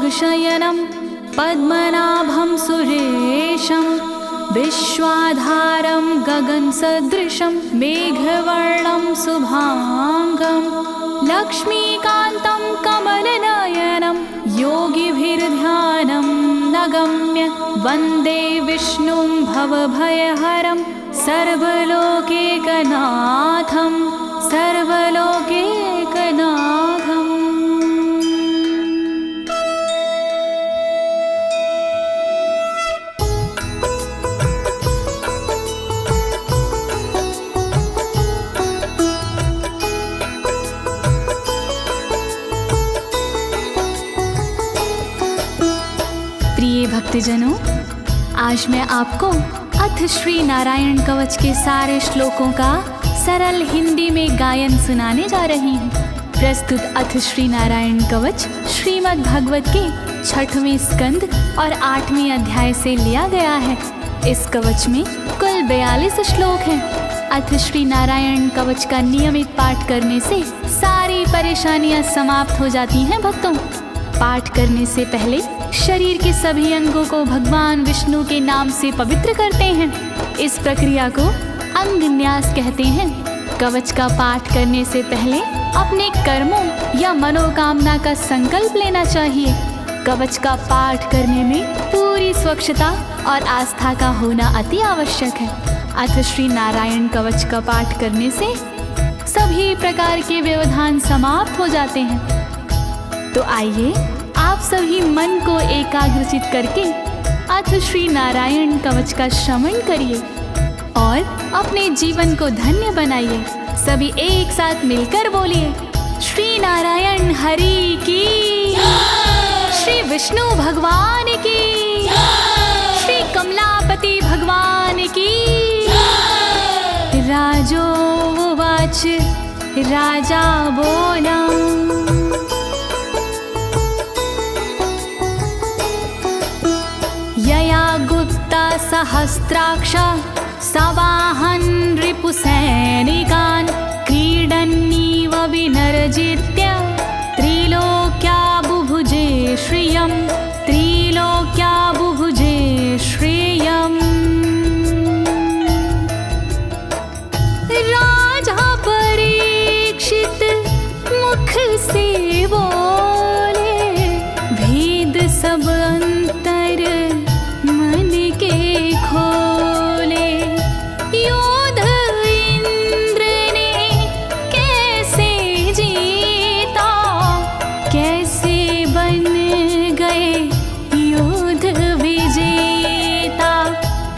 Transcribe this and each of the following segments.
शयनं पद्मनाभं सुरेशं विश्वाधारं गगनसदृशं मेघवर्णं शुभांगं लक्ष्मीकान्तं कमलनयनं योगिभिर्ध्यानं नगम्य वन्दे विष्णुं भवभयहरं सर्वलोकैकनाथं सर्वलोकैकनाथम्। प्रिय भक्तजनों, आज मैं आपको अथ श्री नारायण कवच के सारे श्लोकों का सरल हिंदी में गायन सुनाने जा रही हूँ। प्रस्तुत अथ श्री नारायण कवच श्रीमद् भागवत के 6वें स्कंद और 8वें अध्याय से लिया गया है। इस कवच में कुल 42 श्लोक हैं। अथ श्री नारायण कवच का नियमित पाठ करने से सारी परेशानियां समाप्त हो जाती हैं। भक्तों, पाठ करने से पहले शरीर के सभी अंगों को भगवान विष्णु के नाम से पवित्र करते हैं। इस प्रक्रिया को अंग न्यास कहते हैं। कवच का पाठ करने से पहले अपने कर्मों या मनोकामना का संकल्प लेना चाहिए। कवच का पाठ करने में पूरी स्वच्छता और आस्था का होना अति आवश्यक है। अथ श्री नारायण कवच का पाठ करने से सभी प्रकार के व्यवधान समाप्त हो जाते हैं। तो आइए आप सभी मन को एकाग्रचित करके अथ श्री नारायण कवच का श्रवण करिए और अपने जीवन को धन्य बनाइए। सभी एक साथ मिलकर बोलिए, श्री नारायण हरि की, श्री विष्णु भगवान की, श्री कमलापति भगवान की। राजोवाच, राजा बोला, यया गुप्ता सहस्राक्ष सवाहन रिपुसैनिकान् क्रीडन्नीव विनर्जित्य त्रिलोक्या बुभुजे श्रियं, त्रिलोक्या बुभुजे श्रियम्। राजा परीक्षित मुख से बोले, भेद सब अंतर मन के खोले। योद्ध इंद्र ने कैसे जीता, कैसे बन गए योद्ध विजेता।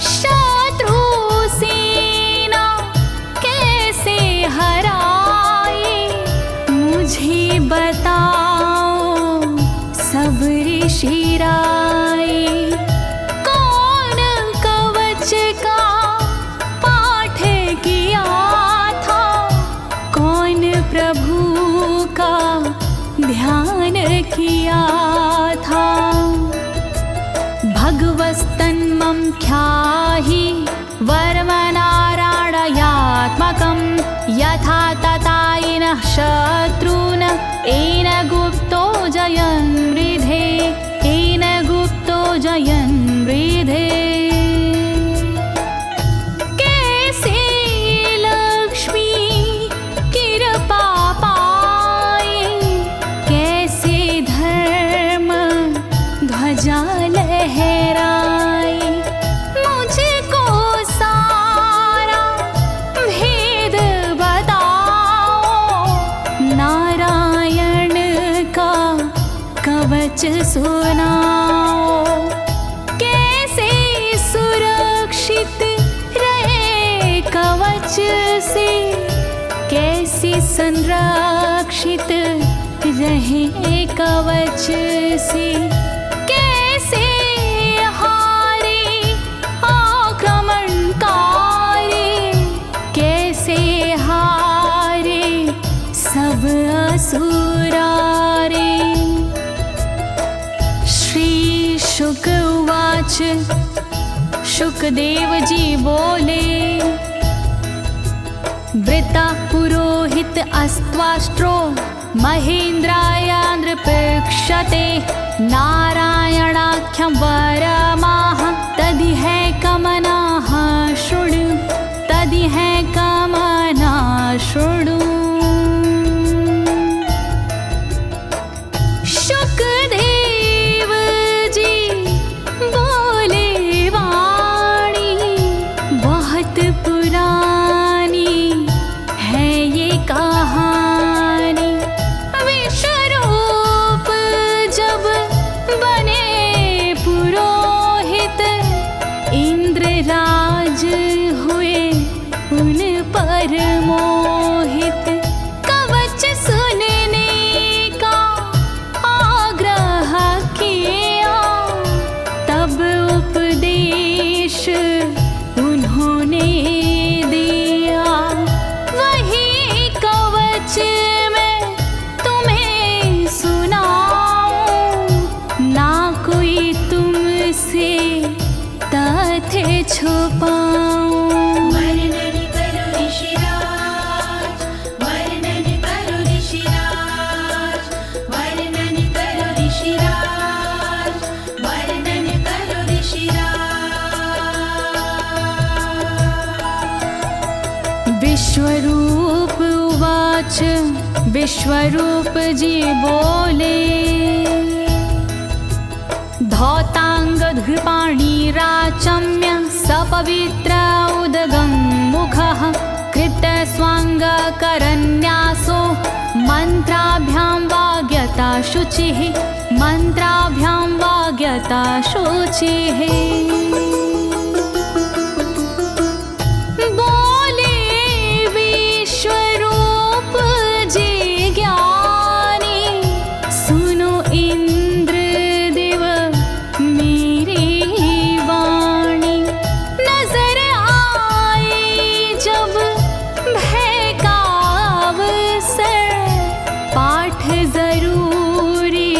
शत्रु सेना कैसे हराए, मुझे बताओ सब ऋषि राय। कौन कवच का पाठ किया था, कौन प्रभु का ध्यान किया था। भगवस्तन्मं ख्याहि वर्मनारायणात्मकं यथा तथा येन शत्रून् येन गुप्तो जयन् मृधे, येन गुप्तो जयन् मृधे। कैसे लक्ष्मी कृपा पाए, कैसे धर्म ध्वजा लहराए। मुझको सारा भेद बताओ, नारायण का कवच सुनाओ। कैसे सुरक्षित रहे कवच से, कैसे संरक्षित रहे कवच से। कैसे हारे आक्रमणकारी, कैसे हारे सब असुरारे। श्री शुक उवाच, शुकदेव जी बोले, वृता पुरोहित अस्त्वाष्ट्रो महेन्द्राय नृपक्षते नारायणाख्यं वरमाह तदिह कमनाः शृणु तदिह कमना शृणु। शुकदेव जी बोले वाणी बहुत पुरानी है ये कहानी। विश्वरूप जब बने पुरोहित इंद्रराज हुए उन पर मोहित। कवच सुनने का आग्रह किया तब उपदेश उन्होंने दिया। वही कवच मैं तुम्हें सुनाऊं ना कोई तुमसे तथ्य छुपाऊं। वर्णन करो ऋषिराज, वर्णन करो ऋषिराज, वर्णन करो ऋषिराज, वर्णन करो ऋषिराज। विश्वरूप उवाच विश्वरूप जी बोले। धौताङ्गधृपाणिराचम्य सपवित्र उदगं मुखः कृतस्वाङ्गकरन्यासो मन्त्राभ्यां वाग्यता शुचिः मन्त्राभ्यां वाग्यता शुचिः। बोले विश्वरूप जी ज्ञानी सुनो इंद्रदेव मेरी वाणी। नजर आई जब भय का अवसर पाठ जरूरी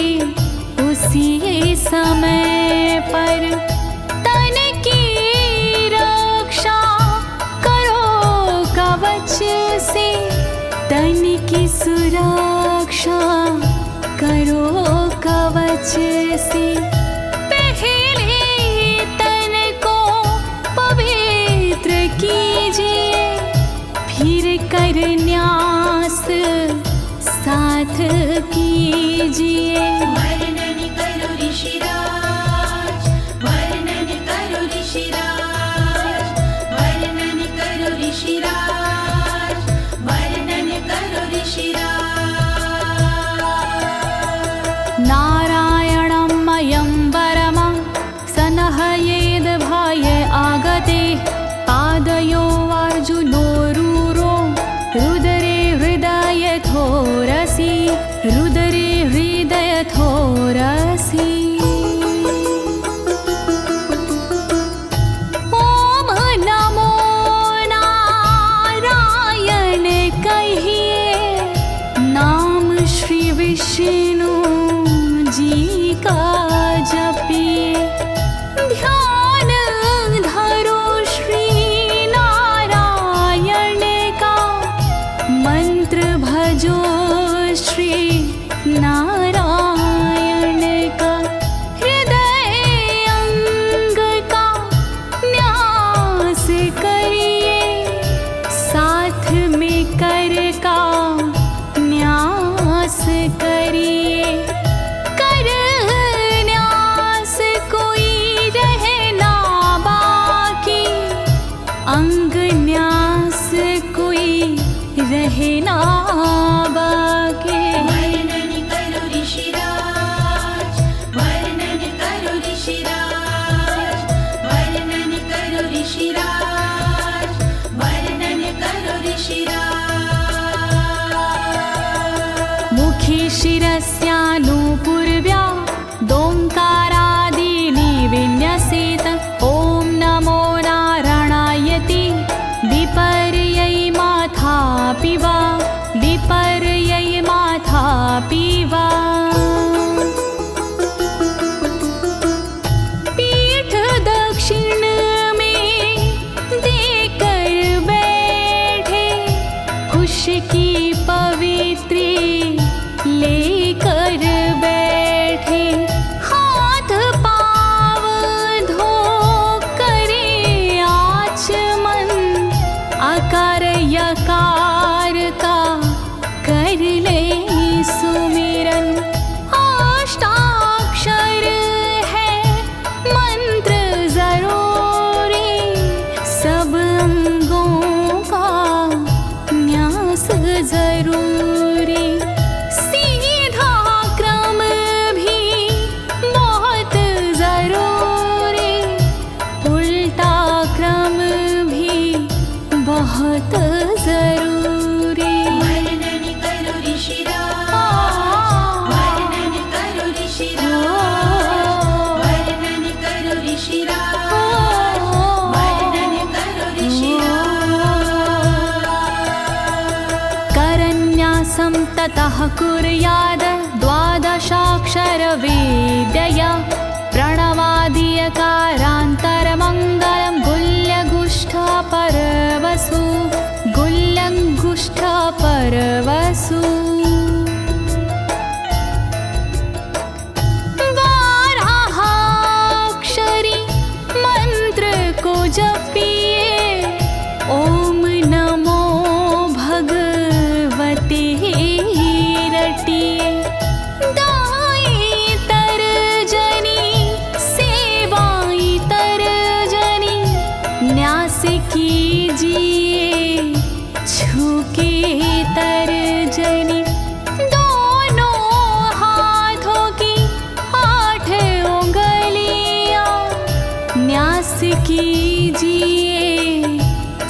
उसी समय पर। तन की रक्षा करो कवच से तन की सुरक्षा करो कवच से। पहले तन को पवित्र कीजिए फिर कर न्यास साथ कीजिए। वर्णन करो ऋषिराज, वर्णन करो ऋषिराज, वर्णन करो ऋषिराज, वर्णन करो ऋषिराज। नारायणं मयं वरमं सनहयेद भाय आगते। पादयो अर्जुनोरूरो रुदरे हृदयथोरसि रुदरे हृदयथोरसि। ओम नमो नारायण कहिए नाम श्री विष्णु जी का जपिए। ध्यान धरो श्री नारायण का मंत्र भजो श्री नारायण का। हृदय अंग का न्यास करिए साथ में कर का न्यास करिए। कर न्यास कोई रहना बाकी अंग न्यास कोई रहना बाकी। वर्णन करो ऋषिराज, वर्णन करो ऋषिराज, वर्णन करो ऋषिराज, वर्णन करो ऋषिराज। मुखी शिरस्यानुपूर्व्या दोङ्कारादीनि विन्यसेत। ॐ नमो नारायणेति विपर्यै माथापि वा विपर्यै माथापि वा। पीठ दक्षिण में देकर बैठे खुश की पवित्री लेकर बैठे। ततः कुर्याद द्वादशाक्षरविद्यया प्रणवादियकारान्तरमङ्गलं गुल्यगुष्ठपरवसु गुल्यगुष्ठपरवसु बारहाक्षरी मंत्र को जपिए ओम नमो भगवते रटिए दाई तरजनी सेवाई तरजनी न्यास कीजिए छूके तरजनी दोनों हाथों की 8 उंगलियां न्यास कीजिए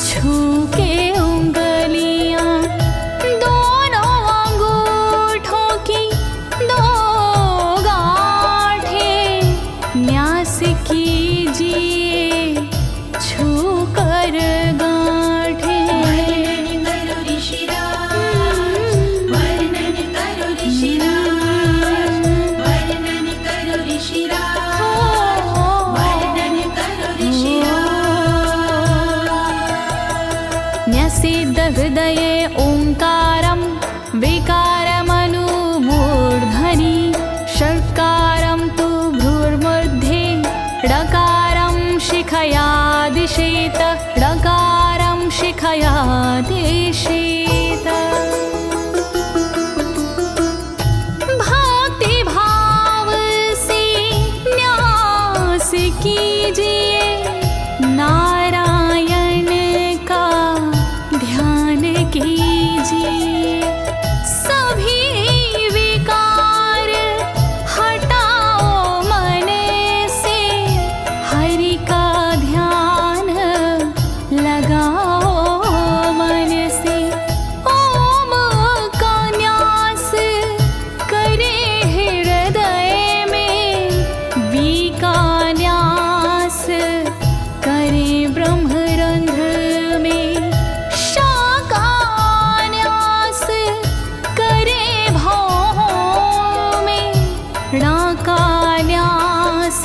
छूके उंगलियां दोनों अंगूठों की 2 गांठें न्यास कीजिए छूकर गांठें। वर्णन करो ऋषिराज, वर्णन करो ऋषिराज, वर्णन करो ऋषिराज, वर्णन करो ऋषिराज। न्यसेद हृदये ओंकारं विकारमनुमूर्धनि षट्कारं तु भ्रूर्मध्ये ड़कारं शिखया दिशेत ड़कारं शिखया दिशेत। भक्ति भाव से न्यास कीजिए नारायण का ध्यान कीजिए सभी विकार हटाओ मन से हरि का ध्यान लगाओ मन से ओम का न्यास करे हृदय में वी का न्यास करे ब्रह्मरंध्र में शा का न्यास करे भौहों में णा का न्यास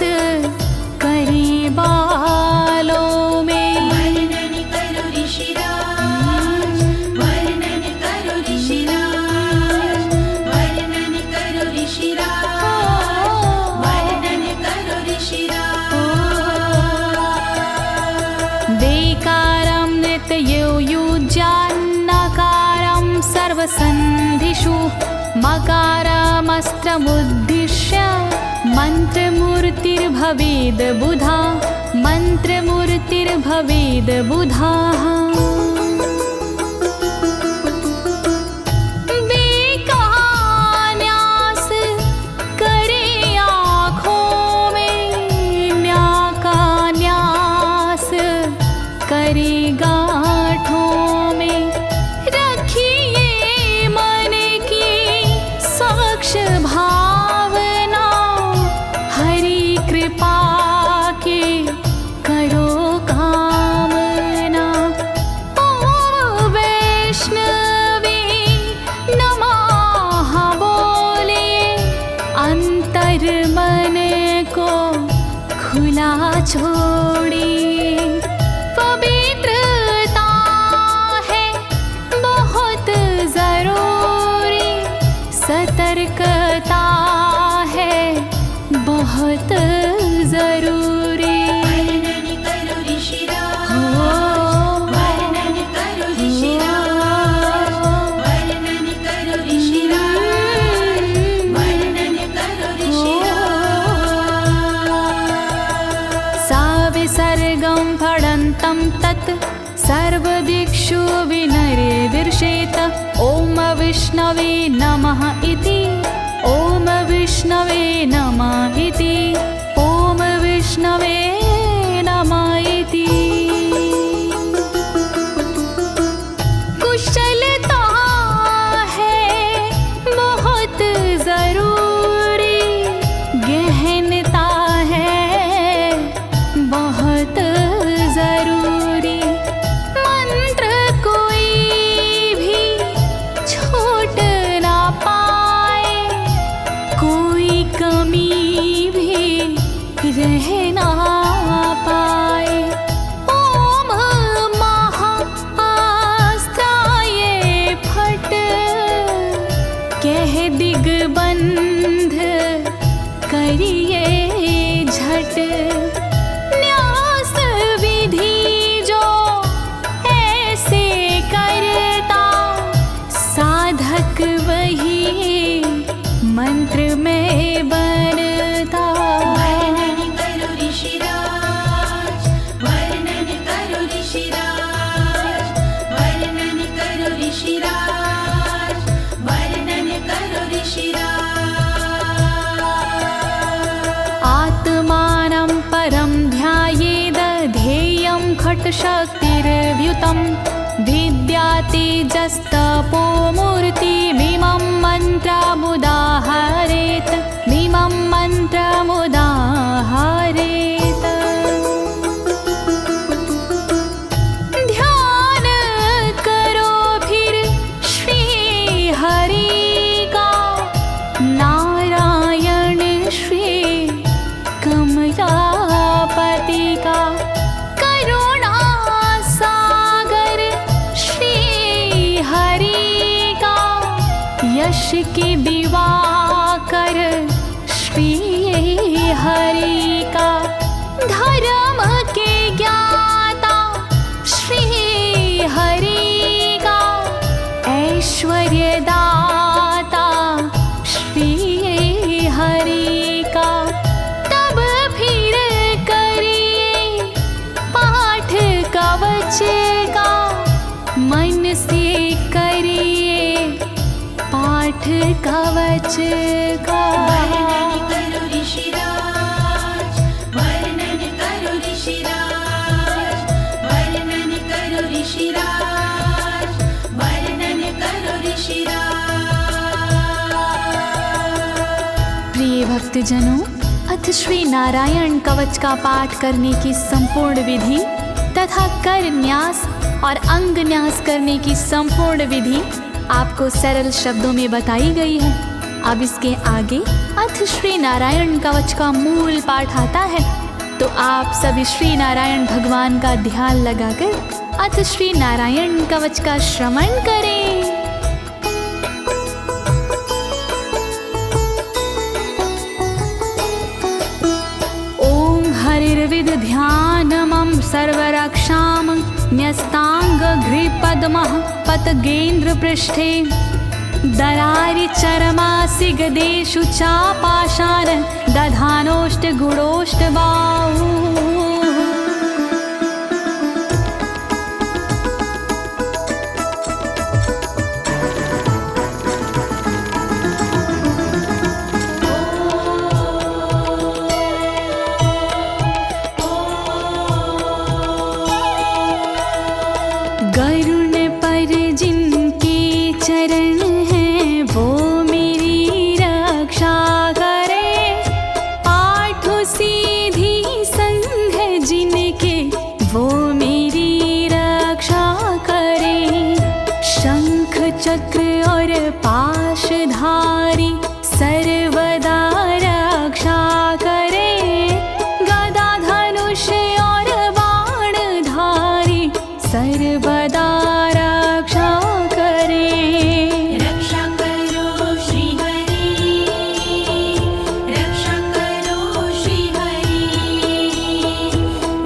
करे बालों में। वर्णन करो ऋषिराज, वर्णन करो ऋषिराज, वर्णन करो ऋषिराज, वर्णन करो ऋषिराज। देकारं नित्ययुज्यान्नकारं सर्वसन्धिषु मकारमस्त्रमुद्दिश्य मन्त्रमूर्तिर्भवेद् बुधा मन्त्रमूर्तिर्भवेद् बुधाः। न्यास करे आँखों में न्या का न्यास करे गांठों में रखिए मन की साक्ष भावना हरि कृपा के करो कामना। ओम वैष्णवे नमः बोले अंतर मन को खुला छोड़िए पवित्रता है बहुत जरूरी सतर्कता है बहुत जरूरी। वर्णन करो ऋषिराज, वर्णन करो ऋषिराज, वर्णन करो ऋषिराज, वर्णन करो ऋषिराज। सा विसर्गं फडन्तं तत् सर्वदिक्षु विनिर्दिशेत ओम विष्णवे नमः इति ओम विष्णवे नमः इति ओम विष्णवे नमः इति। कुशलता है बहुत जरूरी गहनता है बहुत जरूरी मंत्र कोई भी छोट ना कह ना पाए। ओम महाअस्त्राय फट, कह दिग्बंध करिए झट। न्यास विधि जो ऐसे करता, साधक वही मंत्र में बनता। वर्णन करो ऋषिराज, वर्णन करो ऋषिराज, वर्णन करो ऋषिराज, वर्णन करो ऋषिराज। आत्मानं परं ध्यायेद ध्येयं खट्शक्तिर्व्युतं। विद्या तेजस्तपो मूर्तिमिमं मन्त्रमुदाहरेत्, मिमं मन्त्रमुदाहरेत्। ध्यान करो फिर श्री हरि का, नारायण श्री कमलापति का। करुणा सागर श्री हरि का, यश के दिवाकर श्री हरि का। धर्म के ज्ञाता श्री हरि का, ऐश्वर्य दाता श्री हरि का। तब फिर करिए पाठ कवच का, मन से करिए पाठ कवच का। वर्णन करो ऋषिराज, वर्णन करो ऋषिराज, वर्णन करो ऋषिराज, वर्णन करो ऋषिराज। प्रिय भक्तजनों, अथ श्री नारायण कवच का पाठ करने की संपूर्ण विधि तथा कर न्यास और अंग न्यास करने की संपूर्ण विधि आपको सरल शब्दों में बताई गई है। अब इसके आगे अथ श्री नारायण कवच का मूल पाठ आता है, तो आप सभी श्री नारायण भगवान का ध्यान लगाकर अथ श्री नारायण कवच का श्रवण करें। ओम हरिर्विद ध्यानमं सर्वरक्षां न्यस्ताङ्घ्रिपद्मः पतगेन्द्र पृष्ठे। दरारि चरमासि गदेषु चापाशान दधानोष्टगुणोष्टबाहु। गरुण पर जिनके चरण हैं वो मेरी रक्षा करे। आठों सीधी संग जिनके वो मेरी रक्षा करे। शंख चक्र और पाशधारी सर्वदा रक्षा करे। गदा धनुष और बाणधारी सर्वदा रक्षा करे। रक्षा करो श्री हरि, रक्षा करो श्री हरि,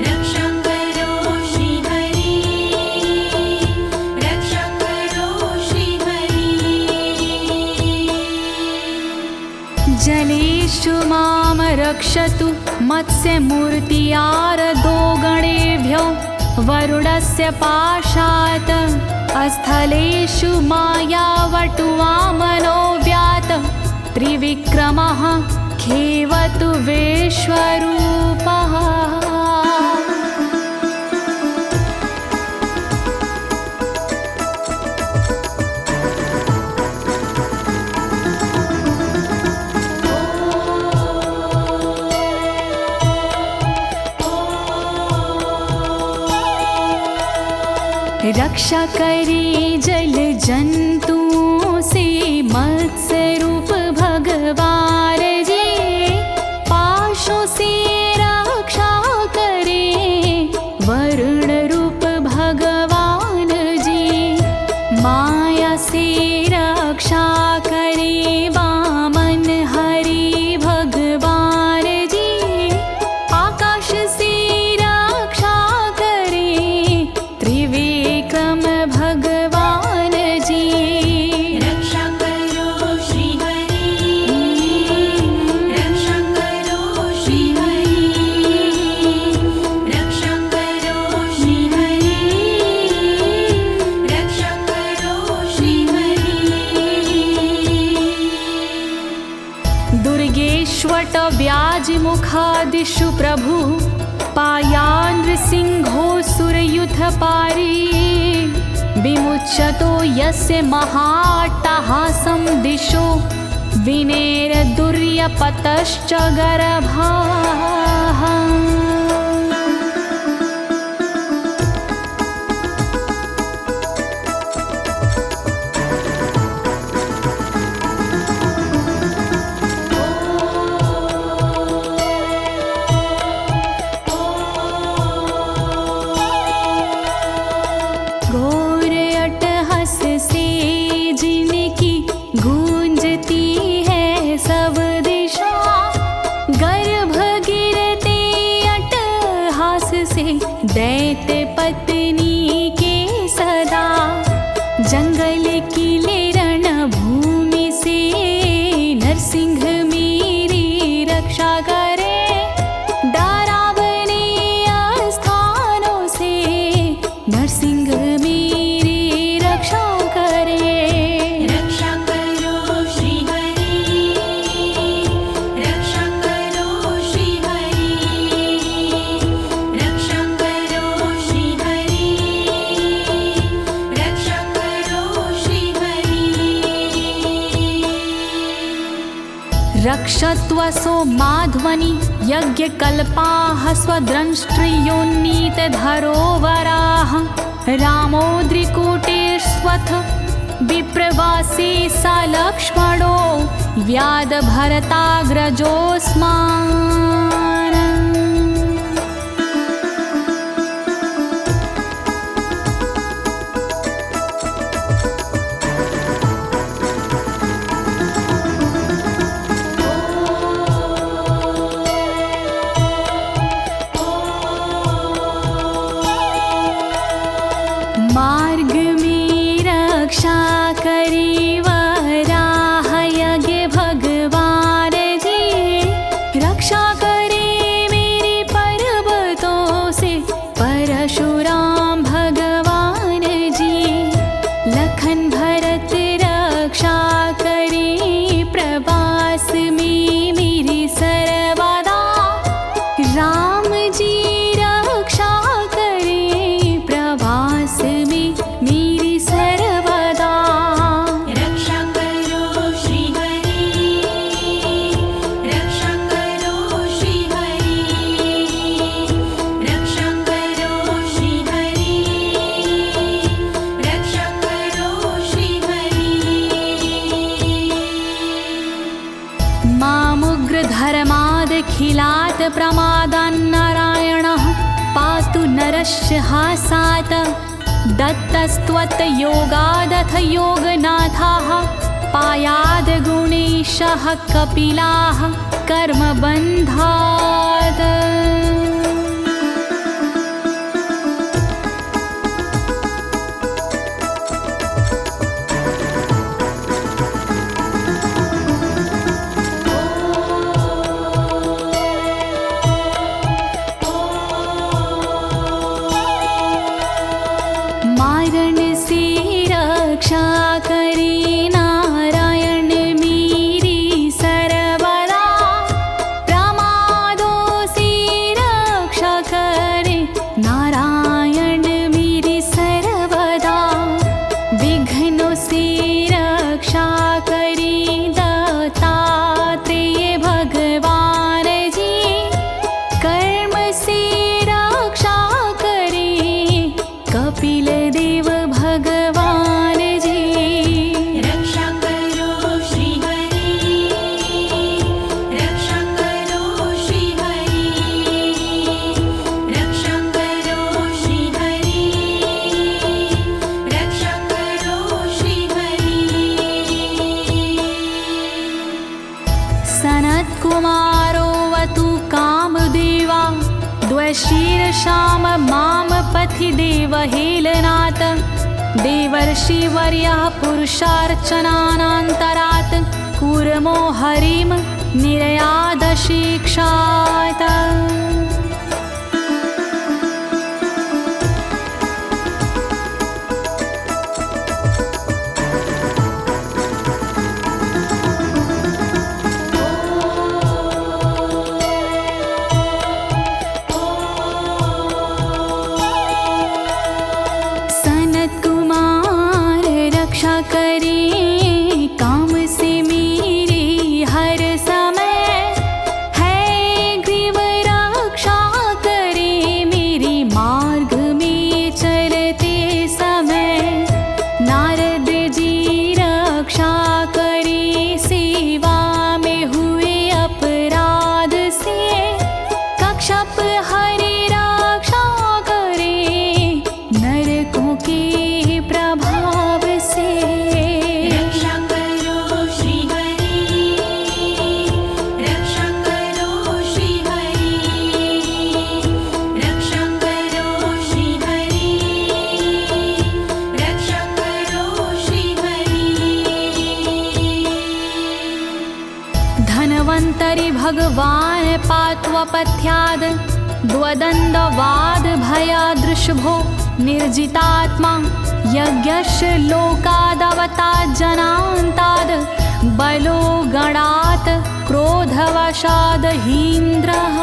रक्षा करो श्री हरि, रक्षा करो श्री हरि। जलेषु मां रक्षतु मत्स्यमूर्तियारदो गणेभ्यो। वरुणस्य पाशात् स्थलेषु मायावटुवामनो व्यात। त्रिविक्रमः खेवतु विश्वरूपः। रक्षा करे जल जंतुओं से मत्स्य रूप भगवान जी। पाशों से दिशु प्रभु पायानृसिंहोऽसुरयुथपारी विमुच्यतो यस्य महाट्टहासं दिशो विनेरदुर्यपतश्च गर्भाः। दैत्य पत्नी के सदा जंगल किले रणभूमि से नरसिंह मेरी रक्षा करे। डरावने स्थानों से नरसिंह मेरी रक्षा करे। रक्षा करो श्री हरि, रक्षा करो श्री हरि, रक्षा करो श्री हरि, रक्षा करो श्री हरि। रक्षत्वसो माध्वनि यज्ञकल्पाः स्वद्रंष्ट्रियोन्नीतधरोवराः रामोद्रिकूटेष्वथ विप्रवासी स लक्ष्मणो व्याधभरताग्रजोऽस्मान्। मार्ग में रक्षा करी वराह यज्ञ भगवान जी, रक्षा करे मेरे पर्वतों से परशुराम भगवान जी। लखन भरत रक्षा करे प्रवास में मेरी सर्वदा, राम जी रक्षा करे प्रवास में मेरी सर्वदा। रक्षा करो श्री हरि, रक्षा करो श्री हरि, रक्षा करो श्री हरि, रक्षा करो श्री हरि। मामुग्रधर्मादखिलात् प्रमादान्नारायणः पातु नरस्य हासात्। दत्तस्त्वत्योगादथ योगनाथाः पायाद् गुणेशः कपिलाः कर्मबन्धात्। मारण से रक्षा करे नारायण मेरी सर्वदा, प्रमादों से रक्षा करे नारायण मेरी सर्वदा। विघ्नों से रक्षा करे दत्तात्रेय भगवान जी, कर्म से रक्षा करे कपिल देव भगवान जी। रक्षा करो श्री हरि, रक्षा करो श्री हरि, रक्षा करो श्री हरि, रक्षा करो श्री हरि। सनत्कुमारोऽवतु कामदेवा द्वशीर्षाम माम पथि देवहेलनात्। देवर्षिवर्यः पुरुषार्चनानन्तरात् कूर्मो हरिं निर्यादशिक्षात्। भगवान् पात्वपथ्याद् द्वदण्डवाद भयादृशभो निर्जितात्मा यज्ञस्य लोकादवतात् जनान्ताद् बलो गणात् क्रोधवशाद् हीन्द्रः।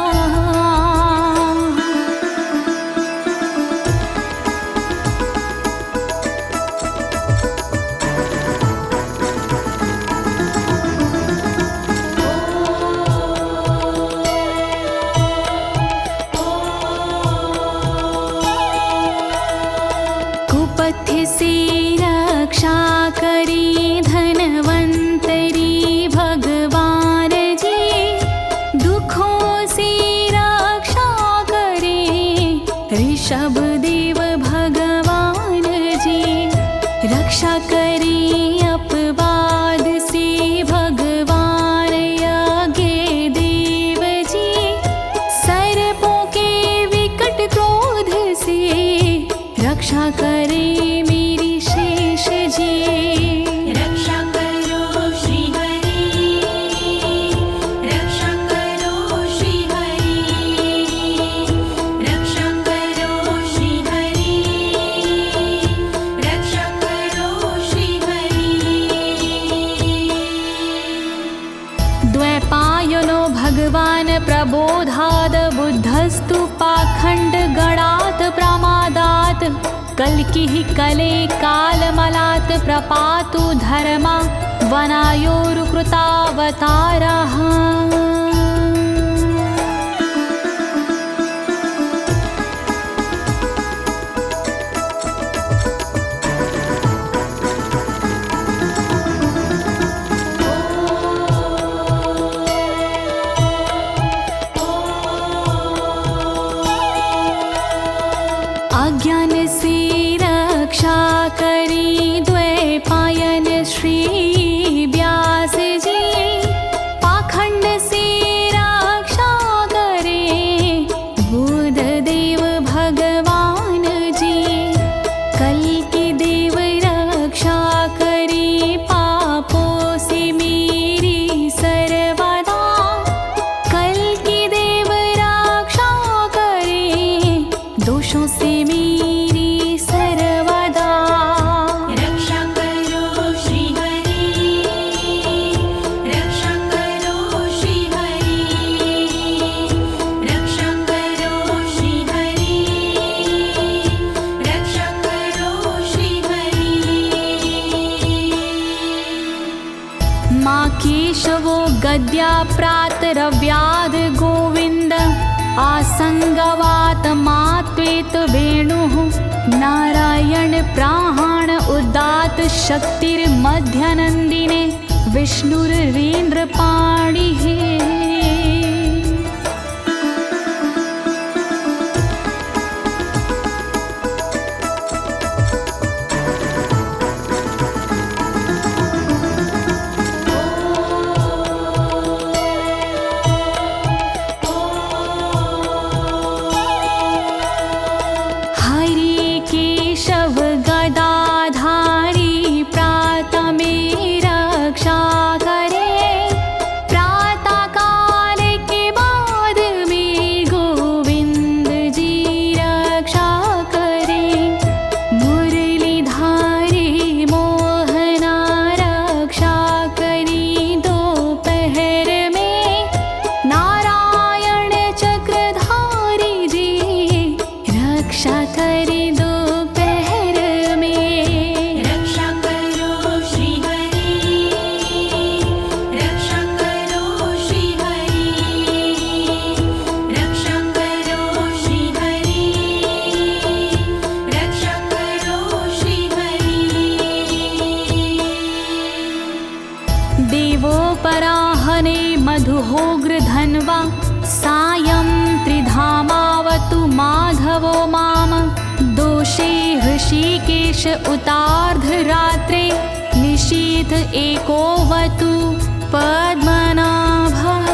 कुपथ्य से रक्षा करी धनवंतरी भगवान जी, दुखों से रक्षा करे ऋषभ देव भगवान जी। रक्षा करे अपवाद से भगवान यज्ञ देव जी, सर्पों के विकट क्रोध से रक्षा करे मेरी शेष जी। रक्षा करो श्री हरि, रक्षा करो श्री हरि, रक्षा करो श्री हरि, रक्षा करो श्री हरि। द्वैपायनो भगवान् प्रबोधाद् बुद्धस्तु पाखण्ड गणात् प्रमादात् कल्किः कले कालमलात् प्रपातु धर्मा वनायोरुकृतावतारः। अज्ञान से रक्षा करी द्वैपायन श्री व्यास जी, पाखंड से रक्षा करे बुध देव भगवान जी। कल्कि देव रक्षा करी पापों से मेरी सर्वदा, कल्कि देव रक्षा करे दोषों से मेरी सर्वदा। रक्षा करो श्री हरि, रक्षा करो श्री हरि, रक्षा करो श्री हरि, रक्षा करो श्री हरि। माँ केशवो गद्या प्रातरव्याद गोविन्द, आसंगवात मात्वेत वेणुः नारायण प्राण उदात शक्तिर्मध्यनन्दिने विष्णुरेन्द्रपाणिः। हरि केशव गदाधारी प्रातमे रक्षा करे, प्रातः काल के बाद में गोविंद जी रक्षा करे। मुरलीधारी मोहना रक्षा करी दोपहर में, नारायण चक्रधारी जी रक्षा करे दोपहर में। रक्षा करो श्री हरि, रक्षा करो श्री हरि, रक्षा करो श्री हरि, रक्षा करो श्री हरि। देवोपराहने मधुहोग्र धन्वा, सायं त्रिधामावतु माधवो माम। दोषे ऋषिकेश उतार्धरात्रे, निशीथ एकोवतु पद्मनाभः।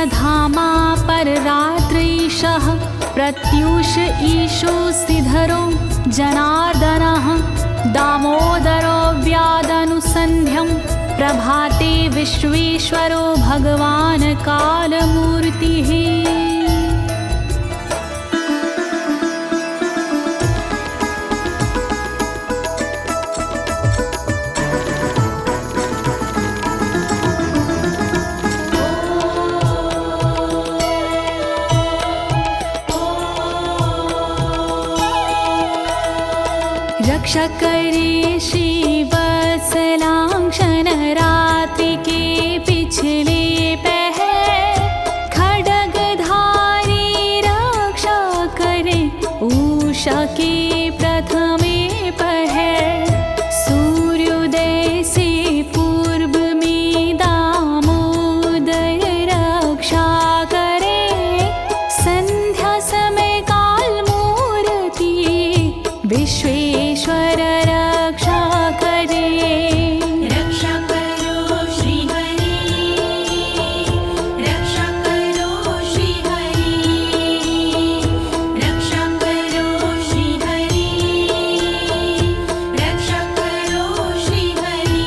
धामा पर रात्रीशः प्रत्यूष ईशो सिधरो जनार्दनः दामोदरो व्यादनुसन्ध्यं प्रभाते विश्वेश्वरो भगवान् कालमूर्तिः। रक्षा करे श्रीवत्सलांक्षण रात्रि के पिछले पहर खड्गधारी रक्षा करे उषा के प्रथमे पहर सूर्योदय से पूर्व में दामोदर रक्षा करे संध्या समय काल मूर्ति विश्वेश्वर रक्षा करे। रक्षा करो श्री हरि, रक्षा करो श्री हरि, रक्षा करो श्री हरि, रक्षा करो श्री हरि।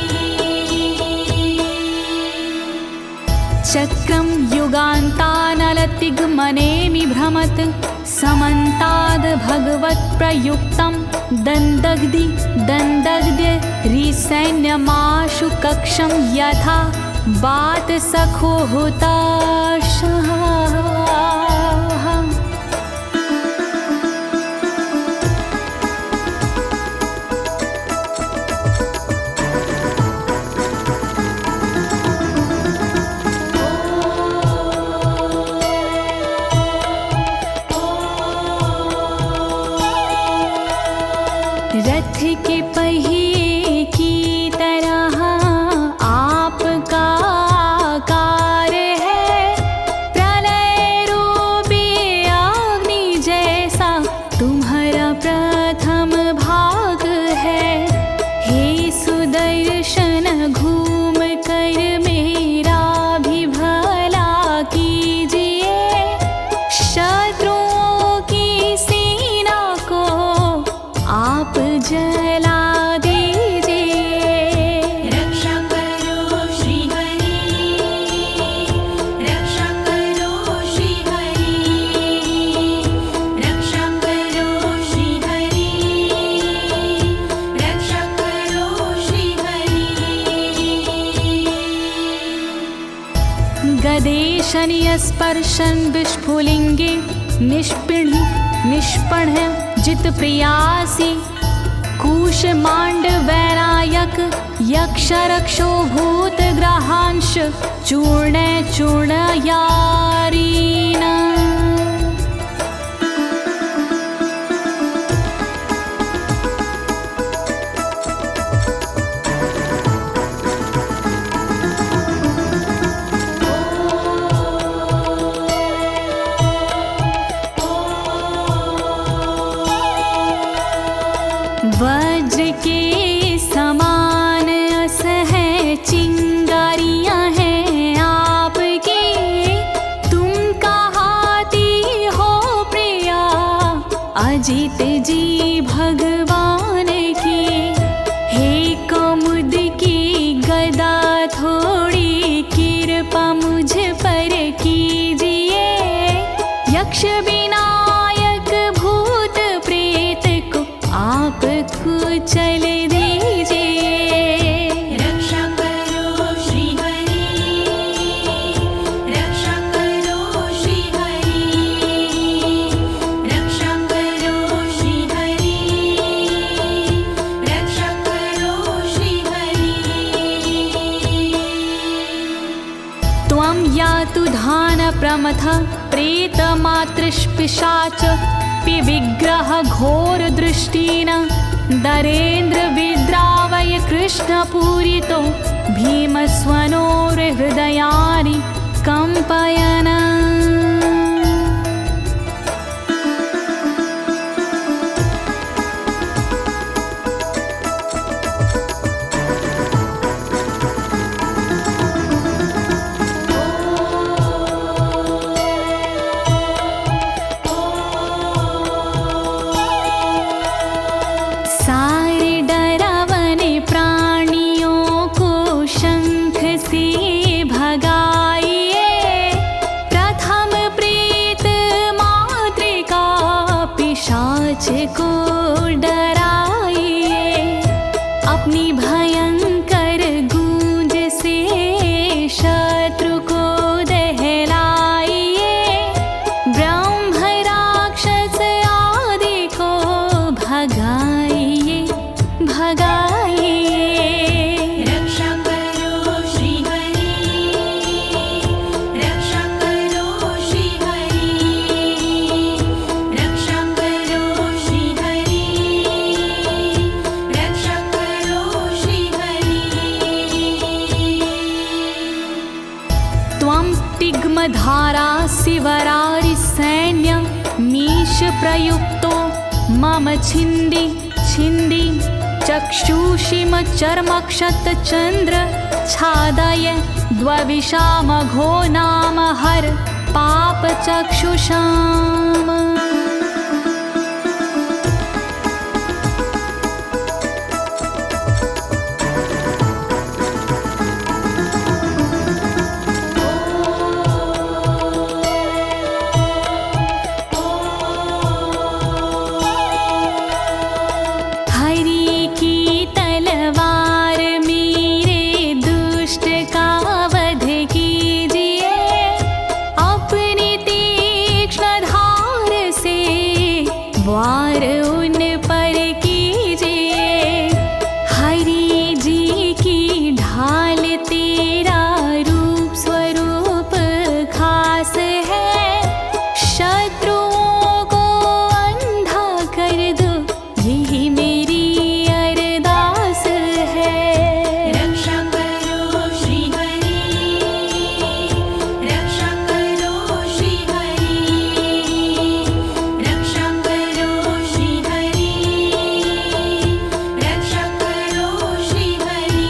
चक्रं युगान्तानलतिग्मनेमि भ्रमत् समन्ताद् भगवत्प्रयुक्तं दन्दग्ध्य रिसैन्यमाशु कक्षं यथा वातसखो हुताशः। रथ के पहिए की तरह आपका आकार है, प्रलय रूपी अग्नि जैसा तुम्हारा प्रथम भाग है। हे सुदर्शन घूम कर मेरा भी भला कीजिए, शत्रुओं की सेना को आप जला दीजिए। रक्षा करो श्री हरि, रक्षा करो श्री हरि, रक्षा करो श्री हरि, रक्षा करो श्री हरि। गदेशनीय स्पर्शन विस्फुलिंगे निष्पण जित प्रियासी कुश मांड वैरायक यक्ष रक्षो भूत ग्रहांश चूर्ण यारीना। वज्र के समान असह चिंगारियां हैं आपकी, तुम कहाती हो प्रिया अजित जी भगवान की। हे कमुद की गदा थोड़ी कृपा मुझ पर कीजिए, यक्ष विनायक भूत प्रेत को आप कुचल दीजिए। रक्षा करो श्री हरि, रक्षा करो श्री हरि, रक्षा करो श्री हरि, रक्षा करो श्री हरि। त्वं यातु धान प्रमथ प्रेत मातृपिशाच विग्रह घोर दृष्टिन दरेन्द्र विद्रावय कृष्ण पूरितो भीमस्वनोर हृदयानि कंपयन। भगाइए भगाइए। रक्षा करो श्री हरि, रक्षा करो श्री हरि, रक्षा करो श्री हरि, रक्षा करो श्री हरि। त्वं तिग्मधारा शिवरारि सैन्य मीश प्रयुक्तो मम छिन्दी छिन्दी चक्षुषीम चर्मक्षतचन्द्र छादय द्वविषामघो नाम हर पापचक्षुषाम्। वार उन पर कीजिए, हरि जी की ढाल तेरा रूप स्वरूप खास है, शत्रुओं को अंधा कर दो यही मेरी अरदास है। रक्षा करो श्री हरि, रक्षा करो श्री हरि, रक्षा करो श्री हरि, रक्षा करो श्री हरि।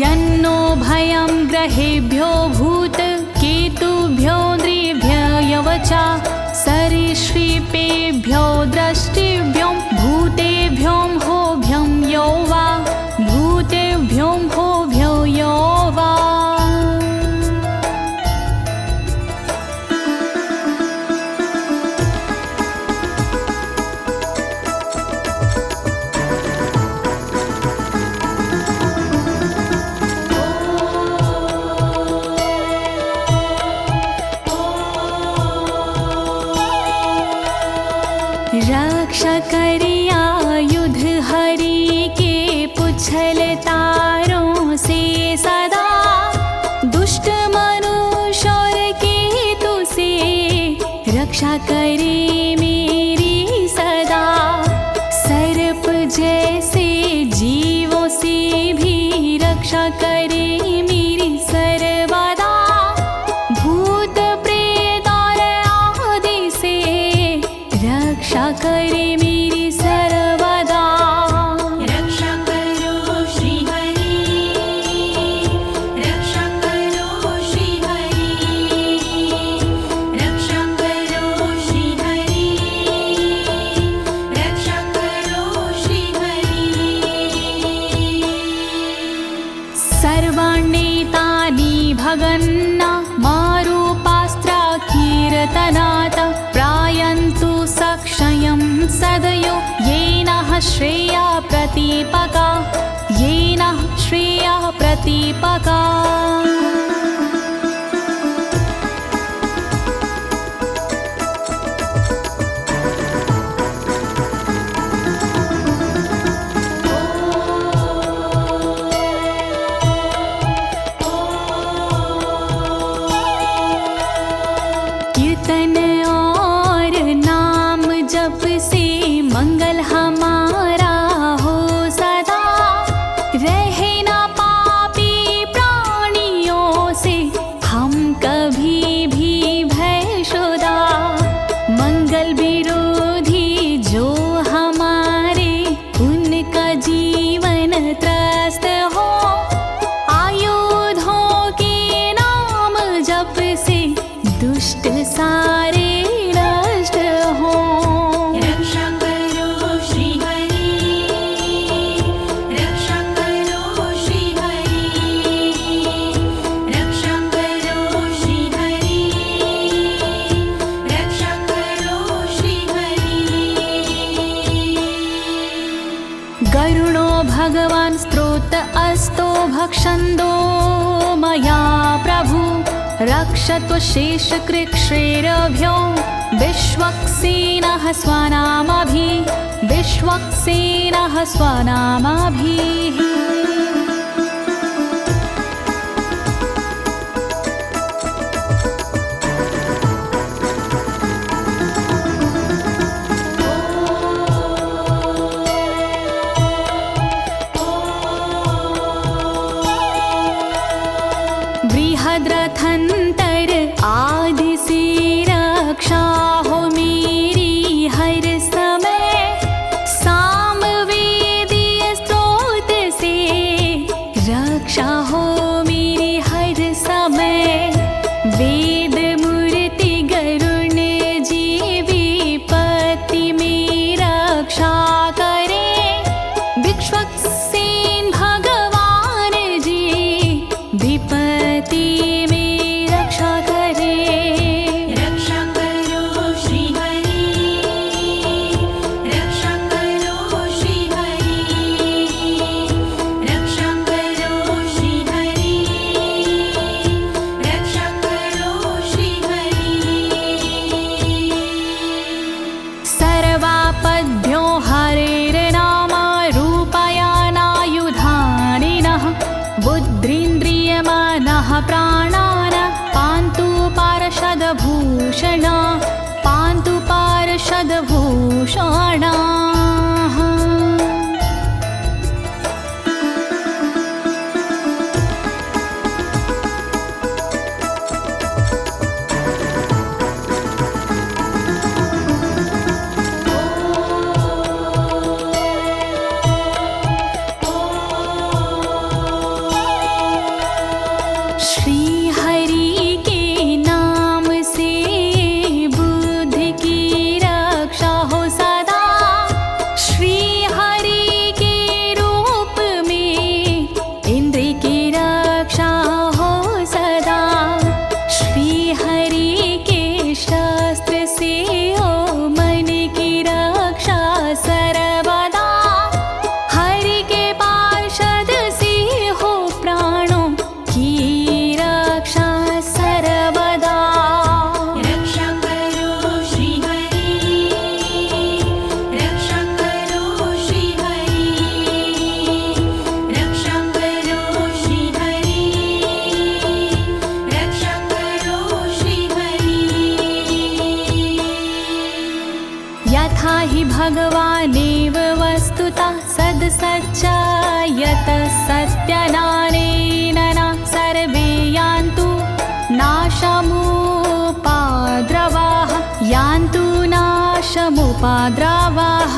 यन्नो भयं ग्रहेभ्यो भूत केतुभ्यो नृभ्ययवचा सरीसृपेभ्यो दृष्टिभ्यो भूतेभ्यो होभ्यं यो वा भूतेभ्यो होभ्यो यो वा। रक्षा करिया युद्ध हरि के पुछल तारों से सदा, दुष्ट मनुष्य और केतु से रक्षा करे मेरी सदा। सर्प जैसे जीवों से भी रक्षा करे मेरी सर्वदा, भूत प्रेत और आदि से रक्षा करे मेरी सर्वदा। रक्षा करो श्री हरि, रक्षा करो श्री हरि, रक्षा करो श्री हरि, रक्षा करो श्री हरि। सर्वाण्येतानि भगन्ना मारूपास्त्रा कीर्तनात् प्रायन्तु सक्षयं सदयो येन श्रेया प्रतीपका, येन श्रेया प्रतीपका। कीर्तन और नाम जप से मंगल हमारा हो सदा, रहे ना पापी प्राणियों से हम कभी भी भयशुदा। मंगल विरोधी जो हमारे उनका जीवन त्रस्त हो, आयुधों के नाम जप से दुष्ट सारे नष्ट हो। रक्षा करो श्री हरि, रक्षा करो श्री हरि, रक्षा करो श्री हरि, रक्षा करो श्री हरि। गरुणो भगवान् स्तोत्र अस्तो भक्षन्दो मया प्रभु, रक्षत्व शेषकृच्छ्रेरभ्यो विश्वक्सेनः स्वनामभिः बृहद्रथंतर आदि से रक्षा हो मेरी हर समय, सामवेदीय स्रोत से रक्षा हो मेरी हर समय। वेद मूर्ति गरुण जी विपत्ति में रक्षा करे, विश्वक्सेन भगवान जी विपत्ति में रक्षा करे। रक्षा करो श्री हरि, रक्षा करो श्री हरि, रक्षा करो श्री हरि, रक्षा करो श्री हरि। सर्वापद्भ्यो हरेर्नाम रूपयानायुधानिनः, बुद्धिन्द्रियमनः प्राणान् पान्तु पार्षदभूषण, पान्तु पार्षदभूषणाः। श्री हरि के नाम से बुद्धि की रक्षा हो सदा, श्री हरि के रूप में इंद्रिय की रक्षा हो सदा, श्री हरि के शस्त्र से हो मन की रक्षा सर्वदा, हरि के पार्षद से हो प्राणों की रक्षा सर्वदा। रक्षा करो श्री हरि, रक्षा करो श्री हरि, रक्षा करो श्री हरि, रक्षा करो श्री हरि। यथा हि भगवानेव वस्तुतः सद्सच्चायतः सत्यनानेन न सर्वे यान्तु नाशमुपाद्रवाः, यान्तु नाशमुपाद्रवाः।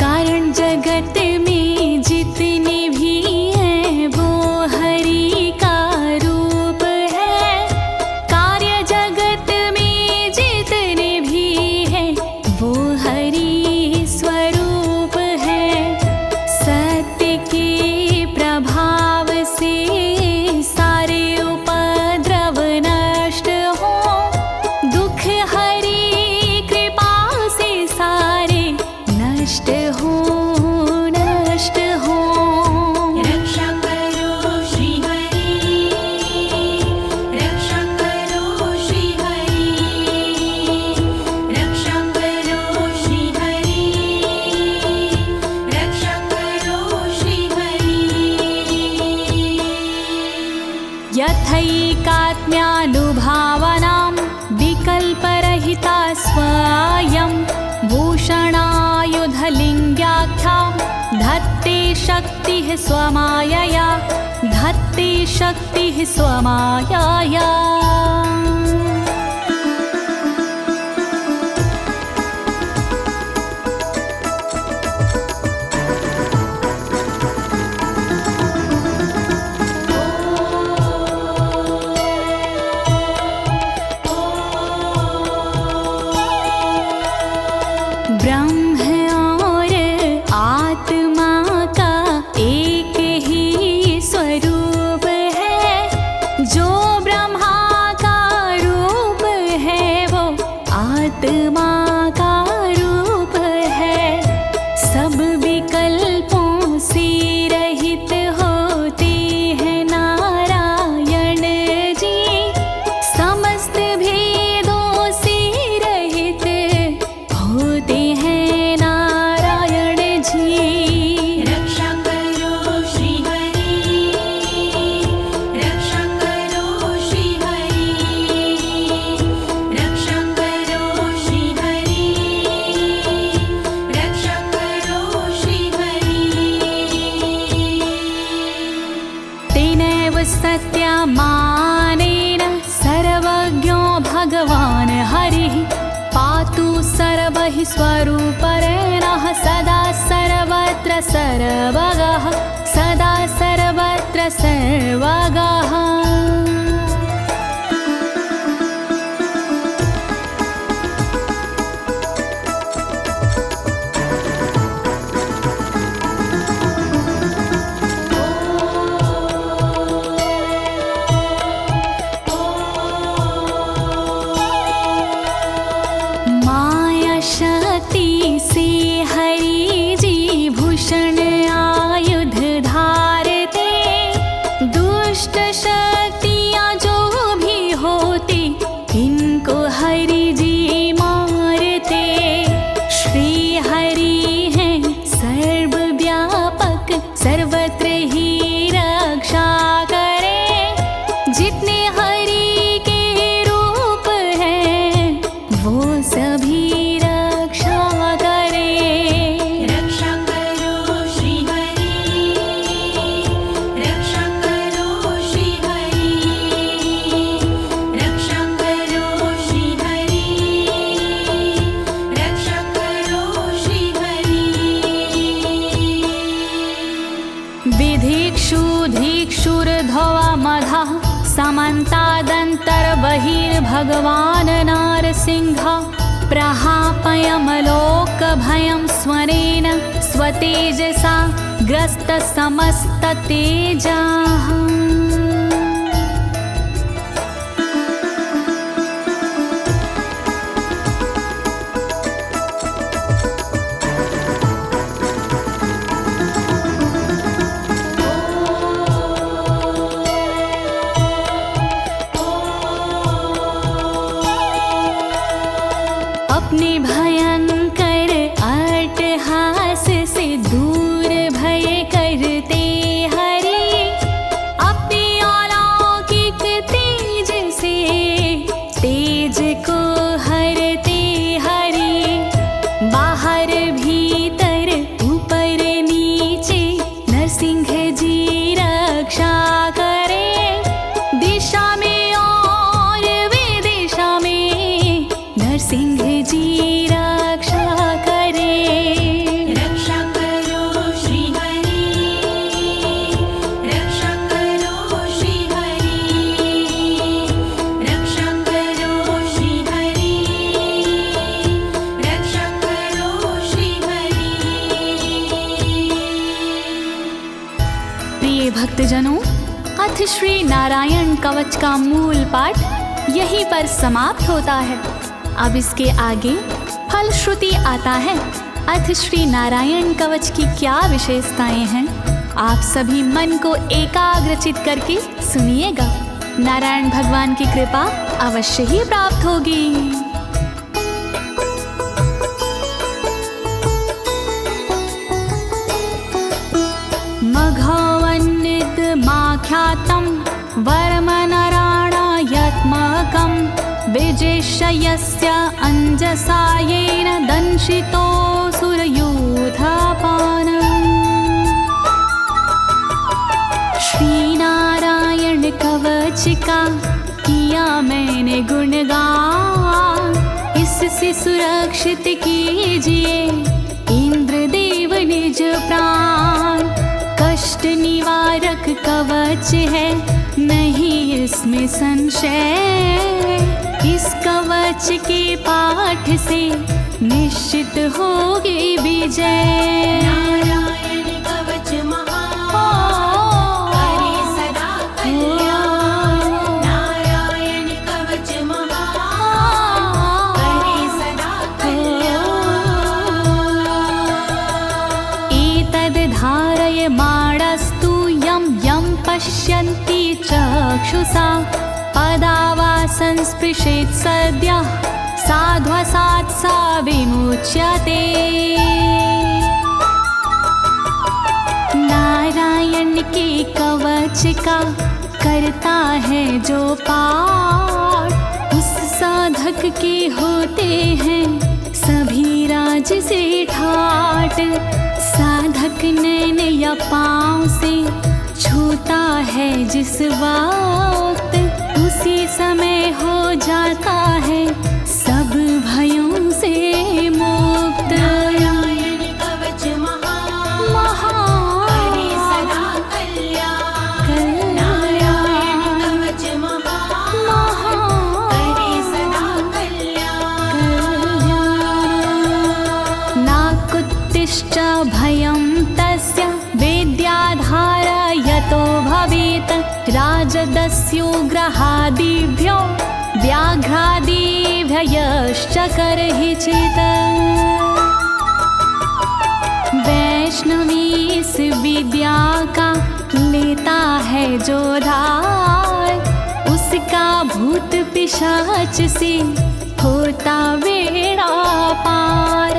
कारण जगत में जितने भी हैं वो हरि का रूप है, कार्य जगत में जितने भी हैं वो हरि स्वरूप है। सत्य के प्रभाव से सारे उपद्रव नष्ट हो, दुख हरि कृपा से सारे नष्ट हो, नष्ट हो। रक्षा करो श्री हरि, रक्षा करो श्री हरि, रक्षा करो श्री हरि, रक्षा करो श्री हरि। यथैकात्म्यानुभावनां विकल्परहिता स्वयं भूषणायुधलिङ्ग्याख्या, धत्ते शक्तिः स्वमायया, धत्ते शक्तिः स्वमायया। ब्रह्म और आत्मा का एक ही स्वरूप हि स्वरूपरेणः सदा सर्वत्र सर्वगः सदा सर्वत्र सर्वगः। समन्तादन्तर्बहिर्भगवान् नारसिंहः प्रहापयमलोकभयं स्वरेण स्वतेजसा ग्रस्तसमस्ततेजाः। अपने भयंकर अट्टहास से दूर भय करते हरि अपने अलौकिक तेज से तेज को हरते हरि बाहर भीतर ऊपर नीचे नरसिंह जी रक्षा करे दिशा में और विदिशा में नरसिंह जी रक्षा करे। रक्षा करो श्री हरि रक्षा करो श्री हरि रक्षा करो श्री हरि रक्षा करो श्री हरि। प्रिय भक्तजनों, अथ श्री नारायण कवच का मूल पाठ यहीं पर समाप्त होता है। अब इसके आगे फलश्रुति आता है। अथ श्री नारायण कवच की क्या विशेषताएं हैं, आप सभी मन को एकाग्रचित करके सुनिएगा। नारायण भगवान की कृपा अवश्य ही प्राप्त होगी। मघवन्नित माख्यातं वर्मनराणायत्मकं विजेशयस्य अंजसायेन दंशितोऽसुरयूथपानम्। श्री नारायण कवच का किया मैंने गुणगान, इससे सुरक्षित कीजिए इंद्रदेव निज प्राण। कष्ट निवारक कवच है नहीं इसमें संशय, इस कवच के पाठ से निश्चित होगी विजय। नारायण कवच महान करे सदा कल्याण नारायण कवच महान करे सदा कल्याण। एतद् धारय माणस्तु यं यं पश्यन्ति चक्षुषा पदावा संस्पृशेत् सद्यः साध्वसात् सा विमुच्यते। नारायण के कवच का करता है जो पाठ, उस साधक के होते हैं सभी राज से ठाट। साधक नैन या पाँव से छूता है जिस वक्त, उसी समय हो जाता है सब भयों से मुक्त। मत्स्योग्रहादिभ्यो व्याघ्रादिभ्यश्च करहिचित्। वैष्णवी इस विद्या का लेता है जो धार, उसका भूत पिशाच से होता बेड़ा पार।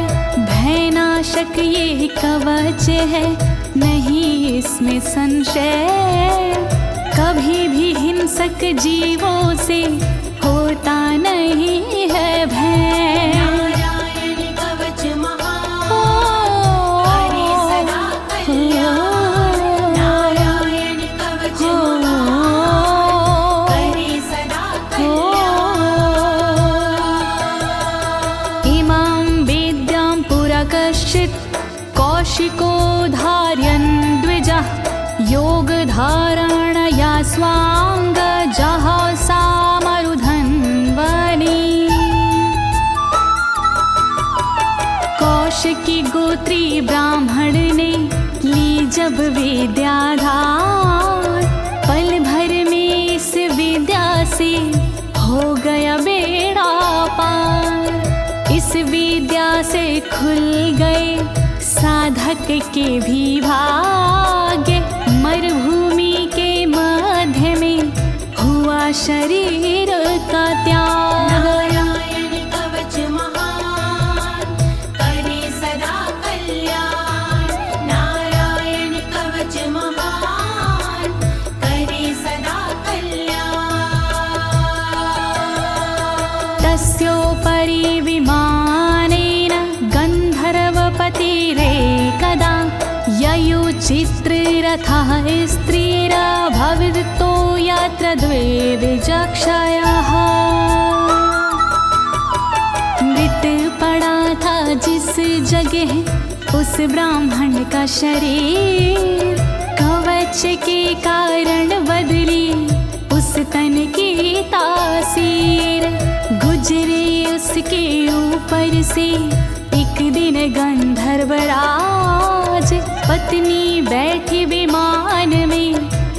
भयनाशक ये कवच है, नहीं इसमें संशय, कभी भी हिंसक जीवों से होता नहीं है भय। नारायण कवच महान, करे सदा कल्याण। नारायण कवच महान, करे सदा कल्याण। इमां विद्यां पुरा कश्चित् कौशिको धारयन् द्विजः, योगधारणया स्वाङ्गजः सामरुधन्वने। कौशिकी गोत्री ब्राह्मण ने ली जब विद्याधार, पल भर में इस विद्या से हो गया बेड़ा पार। इस विद्या से खुल गए साधक के भी भाग्य, मरुभूमि के मध्य में हुआ शरीर का त्याग। नारायण कवच महान, करे सदा कल्याण। नारायण कवच महान, करे सदा कल्याण। तस्योपरि विमानेन गन्धर्वपतिरेकदा, ययुचित्ररथः स्त्रीरभवितो यत्र द्वे विचक्षयः। मृत पड़ा था जिस जगह उस ब्राह्मण का शरीर, कवच के कारण बदली उस तन की तासीर। गुजरे उसके ऊपर से एक दिन गंधर्वराज, पत्नी बैठी विमान में,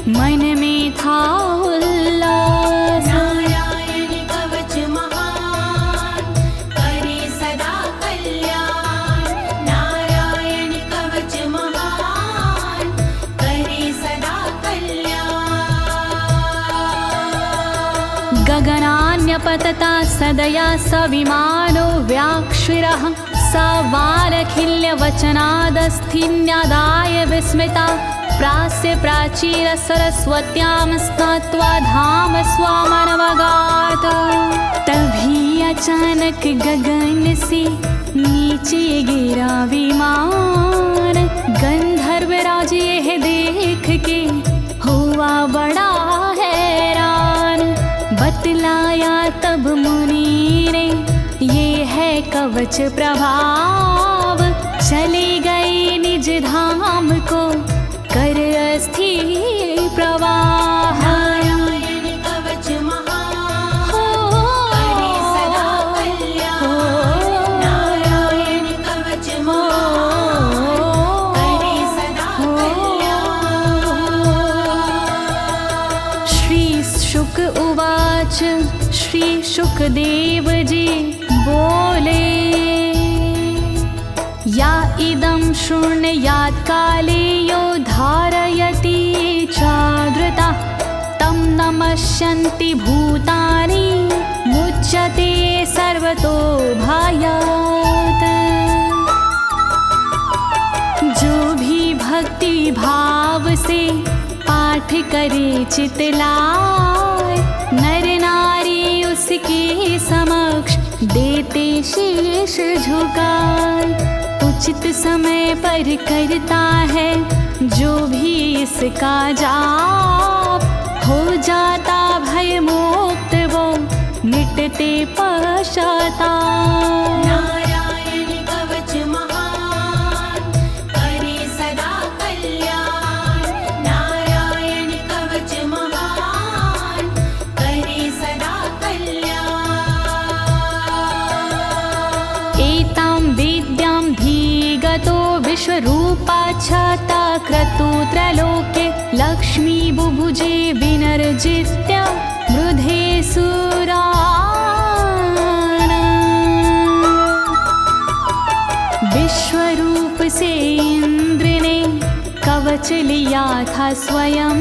मन में था उल्लास। नारायण कवच महान, करे सदा कल्याण। नारायण कवच महान, करे सदा कल्याण। गगनान्यपतता सदया स विमानो व्याक्षिरः, स वालखिल्यवचनादस्थिन्यादाय विस्मिता, प्रास्य प्राचीर सरस्वत्यां स्नात्वा धाम स्वामनवगात। तभी अचानक गगन से नीचे गिरा विमान, गंधर्वराज यह देख के हुआ बड़ा हैरान। बतलाया तब मुनि ने, ये है कवच प्रभाव, चले गए निज धाम को कर अस्थिर प्रवाह। नारायण कवच महान, करे सदा कल्याण। नारायण कवच महान, करे सदा कल्याण। श्री शुक उवाच, श्री शुकदेव जी बोले, या इदं शृणुयात् काले यो धारयति चादृता, तं नमस्यन्ति भूतानि मुच्यते सर्वतो भयात्। जो भी भक्ति भाव से पाठ करे चितलाय, नर नारी उसके समक्ष देते शीश झुकाए। उचित समय पर करता है जो भी इसका जाप, हो जाता भय मुक्त वो मिटते पश्चाताप। नारायण कवच महान, करे सदा कल्याण। नारायण कवच महान, करे सदा कल्याण। एतां विद्यां धीगतो विश्वरूपाच्छता क्रतु त्रलोके, लक्ष्मी बुभुजे विनर्जित्य मृधे सुराना। विश्वरूप से इंद्र ने कवच लिया था स्वयं,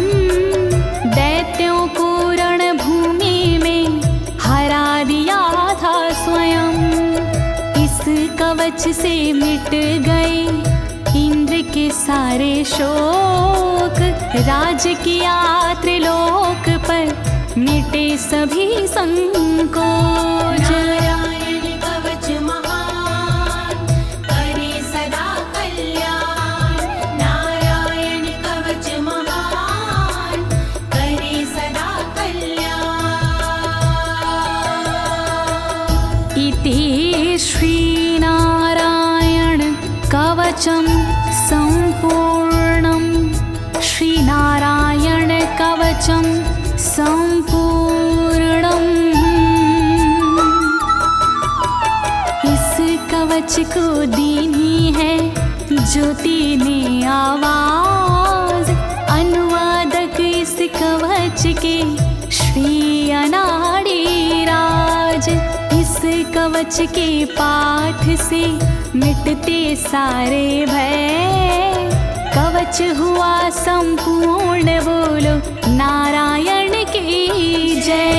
दैत्यों को रणभूमि में हरा दिया था स्वयं। इस कवच से मिट गए इंद्र के सारे शोक, राज किया त्रिलोक पर मिटे सभी संकोच। नारायण कवच महान करे सदा कल्याण, नारायण कवच महान करे सदा कल्याण। इति श्रीनारायण कवचं सम्पूर्णं, श्रीनारायण कवचं सम्पूर्णम्। इस कवच को दीनी है ज्योति ने आवाज, अनुवादक इस कवच के श्री अनाड़ी राज। इस कवच के पाठ से मिटते सारे भय, कवच हुआ संपूर्ण, बोलो नारायण की जय।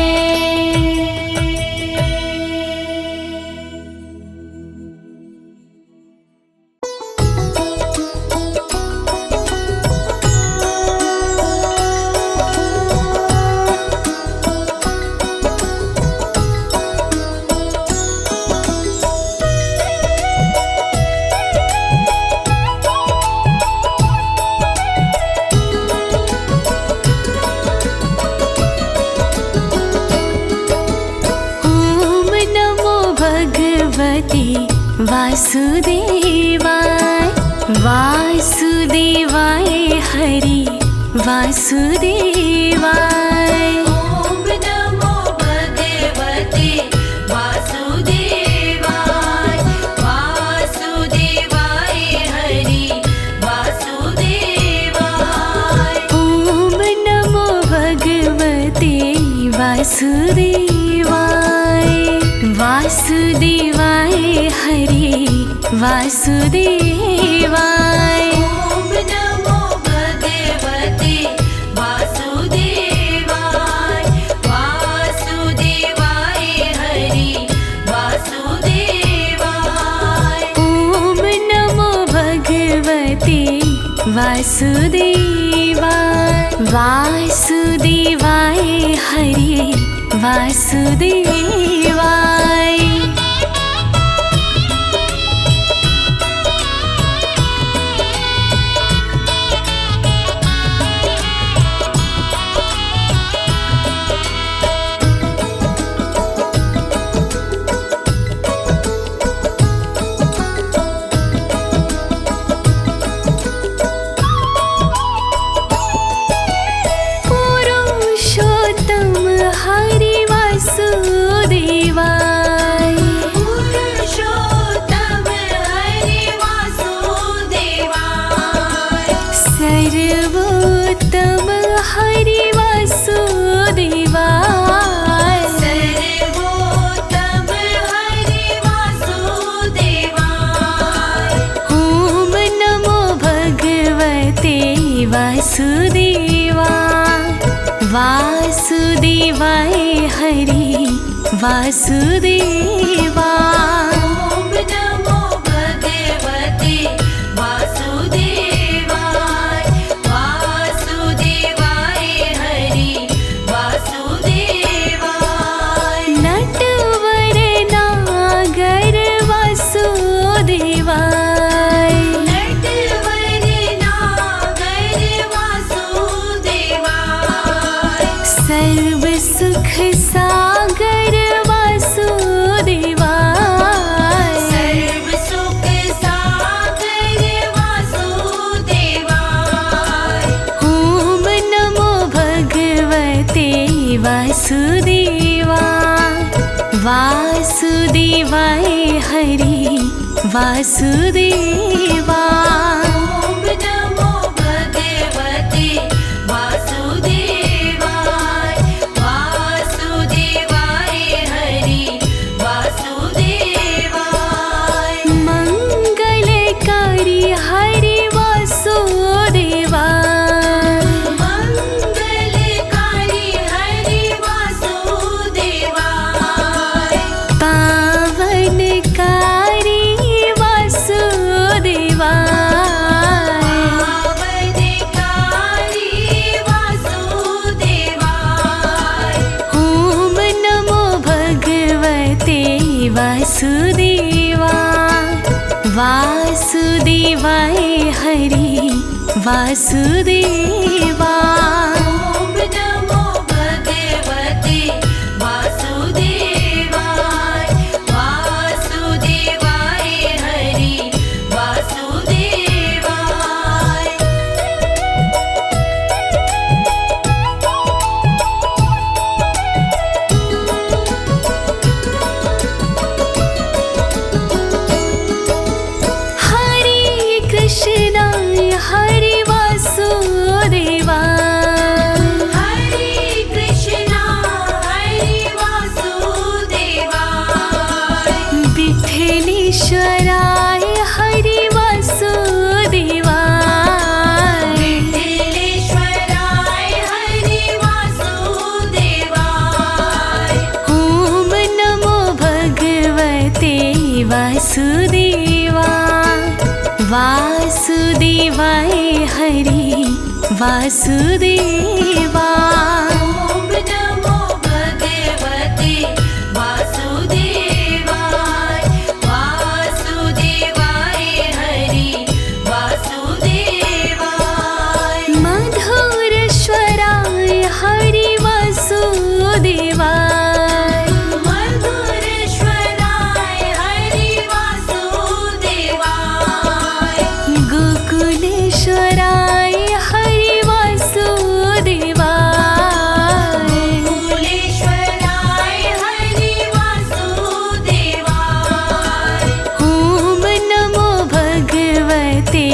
वासुदेवाय वासुदेवाय हरि वासुदेवाय। ओम नमो भगवते वासुदेवाय, वासुदेवाय हरि वासुदेवाय। ओम नमो भगवते वासुदेवाय, वासुदेवाय हरि वासुदेवाय। ओम नमो भगवते वासुदेवाय, वासुदेवाय हरि वासुदेवाय। ओम नमो भगवते वासुदेवाय, वासुदेवाय हरि वासुदेवाय। वासुदेवाय हरि वासुदेवा। ओम नमो भगवते वासुदेवाय, वासुदेवाय हरि वासुदेवाय। नटवर नागर वासुदेवाय, नटवर नागर वासुदेवाय। सर्व सुख सागर वासुदेवाय, सर्व सुख सागर वासुदेवाय। ओम नमो भगवते वासुदेवा, वासुदेवाय हरि वासुदेवा। ओम नमो भगवते वासुदेवाय, वासुदेवा वासुदेवाय हरि वासुदेवा। ॐ नमो भगवते वासुदेवाय वासुदेवाय हरि वासुदेवाय। हरे कृष्णा हरे वासुदेवा हरे कृष्णा हरे वासुदेवाय। विठ्ठलेश्वराय हरे वासुदेवा विठ्ठलेश्वराय हरे वासुदेवाय। ॐ नमो भगवते वासुदेवा वासुदेवाय हरि वासुदेवा। ॐ नमो भगवते वासुदेवाय वासुदेवाय हरि वासुदेवाय। मधुरेश्वराय हरि वासुदेवाय मधुरेश्वराय हरि वासुदेवाय। गोकुलेश्वराय हरि वासुदेवाय गोकुलेश्वराय हरि वासुदेवाय। ॐ नमो भगवते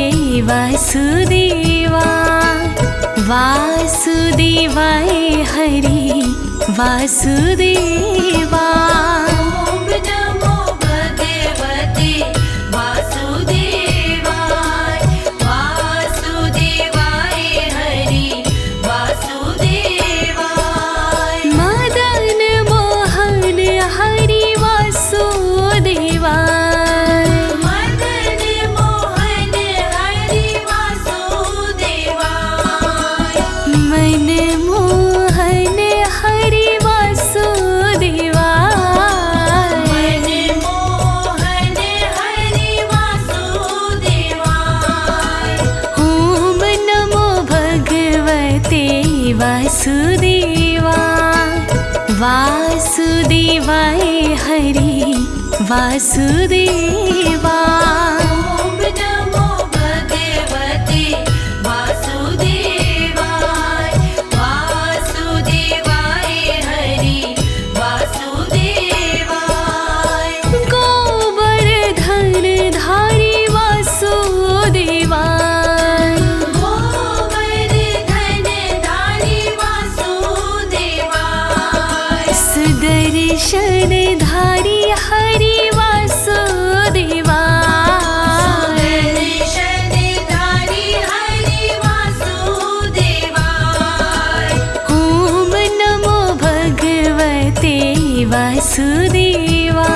वासुदेवा वासुदेवाय हरि वासुदेवा। ॐ नमो भगवते वासुदेवाय वासुदेवाय हरि वासुदेवाय। मदन मोहन हरि वासुदेवाय मदन मोहन हरि वासुदेवाय। मनमोहन हरि वासुदेवाय मनमोहन हरि वासुदेवाय। ॐ नमो भगवते वासुदेवा वासुदेवाय हरि वासुदेवा। ॐ नमो भगवते वासुदेवाय वासुदेवाय हरि वासुदेवाय। गोवर्धन धारी वासुदेवाय गोवर्धन धारी वासुदेवाय। सुदर्शन धारी हरि वासुदेवाय सुदर्शन धारी हरि वासुदेवाय। ॐ नमो भगवते वासुदेवा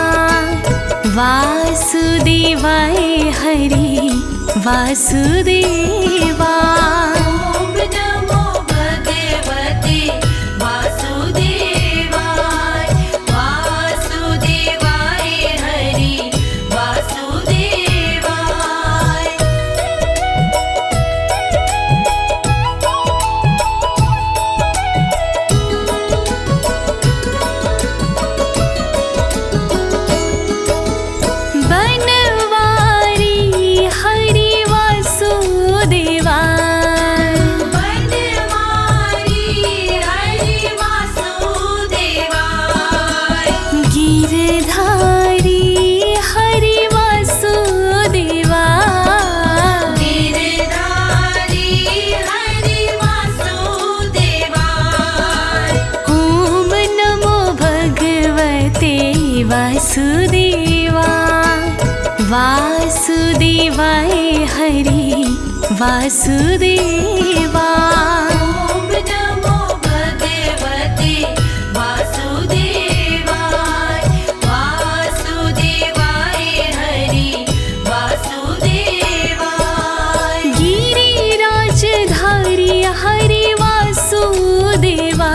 वासुदेवाय हरि वासुदेवा। ॐ नमो भगवते वासुदेवाय वासुदेवाय हरि वासुदेवाय। बनवारी हरि वासुदेवा बनवारी हरि वासुदेवाय। गिरधारी हरि वासुदेवा गिरधारी हरि वासुदेवाय। ॐ नमो भगवते वासुदेवा वासुदेवाय हरि वासुदेवा। ॐ नमो भगवते वासुदेवाय वासुदेवाय हरि वासुदेवाय। गिरिराजधारी हरि वासुदेवा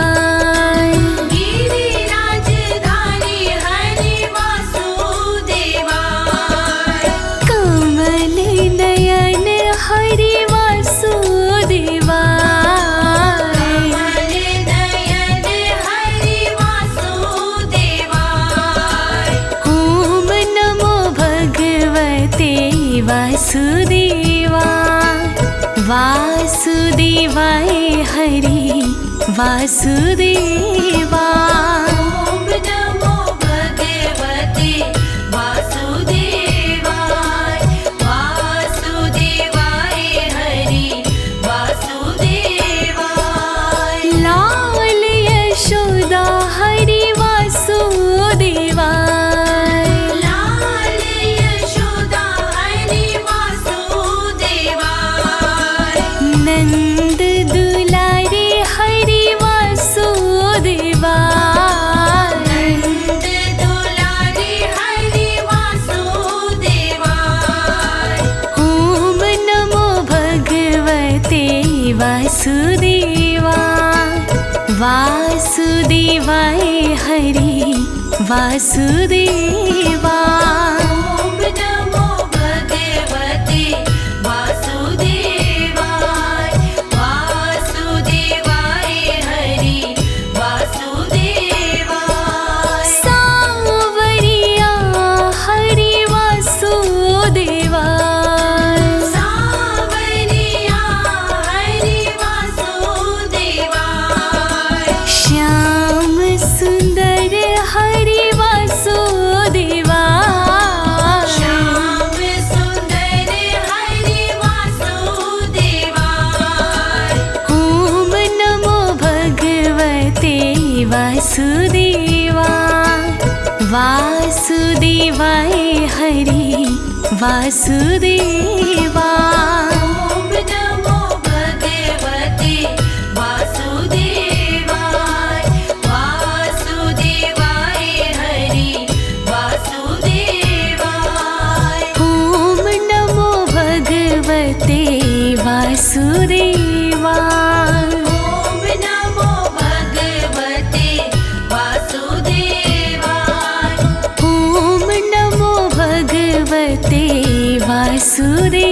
गिरिराजधारी हरि वासुदेवाय। वासुदेवाय वासुदेवाय हरि वासुदेवाय। ओम नमो भगवते वासुदेवाय वासुदेवाय हरि वासुदेवाय। लाल यशोदा हरि वासुदेवाय लाल यशोदा हरि वासुदेवाय। नंद दुलारे हरि वासुदेवाय नंद दुलारे हरि वासुदेवाय। ओम नमो भगवते वासुदेवाय वासुदेवाय हरि वासुदेवाय। ओम नमो भगवते वासुदेवाय वासुदेवाय हरि वासुदेवाय। सावरिया हरि वासुदेवाय सावरिया हरि वासुदेवाय। श्याम सुंदर हरि वासुदेवाय श्याम सुंदर हरि वासुदेवाय। ओम नमो भगवते वासुदेवाय वासुदेवाय हरि वासुदेवाय। ओम नमो भगवते वासुदेवाय वासुदेवाय हरि वासुदेवाय। ओम नमो भगवते वासुदेवाय ओम नमो भगवते वासुदेवाय। ओम नमो भगवते वासुदेवाय।